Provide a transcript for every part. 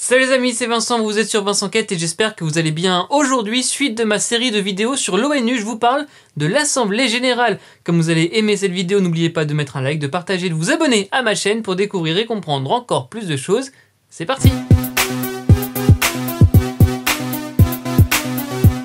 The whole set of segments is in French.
Salut les amis, c'est Vincent, vous êtes sur Vincent Quête et j'espère que vous allez bien. Aujourd'hui, suite de ma série de vidéos sur l'ONU, je vous parle de l'Assemblée Générale. Comme vous allez aimer cette vidéo, n'oubliez pas de mettre un like, de partager, de vous abonner à ma chaîne pour découvrir et comprendre encore plus de choses. C'est parti!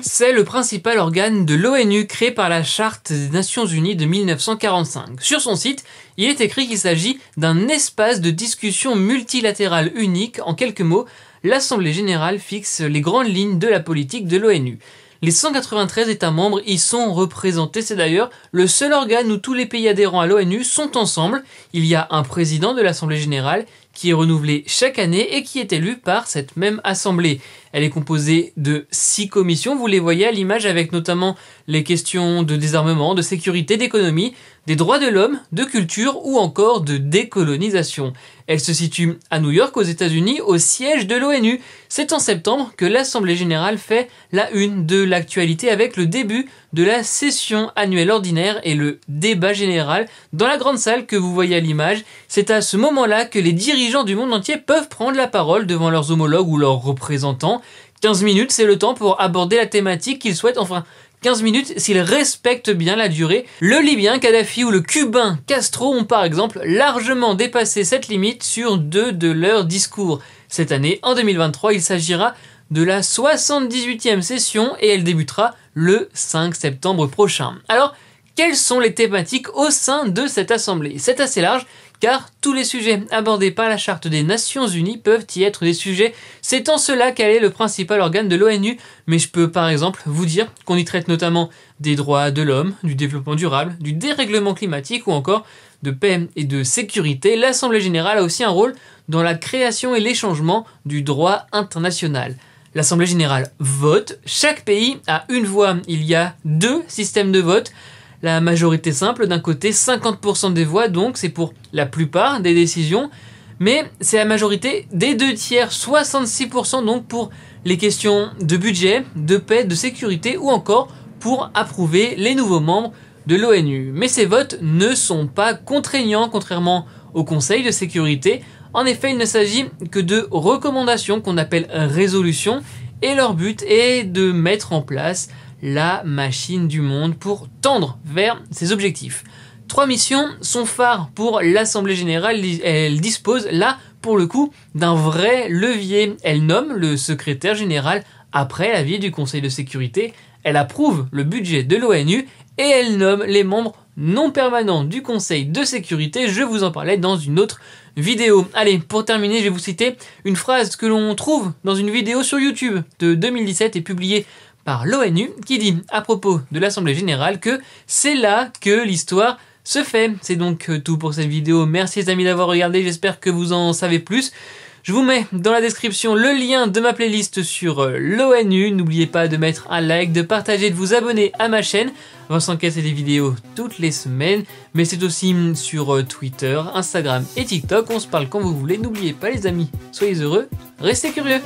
C'est le principal organe de l'ONU créé par la Charte des Nations Unies de 1945. Sur son site, il est écrit qu'il s'agit d'un espace de discussion multilatérale unique. En quelques mots, l'Assemblée Générale fixe les grandes lignes de la politique de l'ONU. Les 193 États membres y sont représentés. C'est d'ailleurs le seul organe où tous les pays adhérents à l'ONU sont ensemble. Il y a un président de l'Assemblée Générale qui est renouvelé chaque année et qui est élu par cette même assemblée. Elle est composée de 6 commissions, vous les voyez à l'image, avec notamment les questions de désarmement, de sécurité, d'économie, des droits de l'homme, de culture ou encore de décolonisation. Elle se situe à New York aux États-Unis, au siège de l'ONU. C'est en septembre que l'Assemblée Générale fait la une de l'actualité avec le début de la session annuelle ordinaire et le débat général dans la grande salle que vous voyez à l'image. C'est à ce moment-là que les dirigeants du monde entier peuvent prendre la parole devant leurs homologues ou leurs représentants. 15 minutes, c'est le temps pour aborder la thématique qu'ils souhaitent, enfin 15 minutes s'ils respectent bien la durée. Le Libyen Kadhafi ou le Cubain Castro ont par exemple largement dépassé cette limite sur 2 de leurs discours. Cette année, en 2023, il s'agira de la 78e session et elle débutera le 5 septembre prochain. Alors, quelles sont les thématiques au sein de cette assemblée? C'est assez large car tous les sujets abordés par la Charte des Nations Unies peuvent y être des sujets. C'est en cela qu'elle est le principal organe de l'ONU, mais je peux par exemple vous dire qu'on y traite notamment des droits de l'homme, du développement durable, du dérèglement climatique ou encore de paix et de sécurité. L'Assemblée Générale a aussi un rôle dans la création et l'échangement du droit international. L'Assemblée Générale vote, chaque pays a une voix, il y a 2 systèmes de vote. La majorité simple d'un côté, 50% des voix, donc c'est pour la plupart des décisions, mais c'est la majorité des 2 tiers, 66% donc pour les questions de budget, de paix, de sécurité ou encore pour approuver les nouveaux membres de l'ONU. Mais ces votes ne sont pas contraignants, contrairement au Conseil de sécurité. En effet, il ne s'agit que de recommandations qu'on appelle résolutions et leur but est de mettre en place la machine du monde pour tendre vers ses objectifs. 3 missions sont phares pour l'Assemblée Générale. Elle dispose là, pour le coup, d'un vrai levier. Elle nomme le secrétaire général après l'avis du Conseil de sécurité. Elle approuve le budget de l'ONU et elle nomme les membres non permanents du Conseil de sécurité. Je vous en parlais dans une autre vidéo. Allez, pour terminer, je vais vous citer une phrase que l'on trouve dans une vidéo sur YouTube de 2017 et publiée par l'ONU qui dit à propos de l'Assemblée Générale que c'est là que l'histoire se fait. C'est donc tout pour cette vidéo. Merci les amis d'avoir regardé, j'espère que vous en savez plus. Je vous mets dans la description le lien de ma playlist sur l'ONU. N'oubliez pas de mettre un like, de partager, de vous abonner à ma chaîne. Vincent Quête, c'est des vidéos toutes les semaines, mais c'est aussi sur Twitter, Instagram et TikTok. On se parle quand vous voulez. N'oubliez pas les amis, soyez heureux, restez curieux.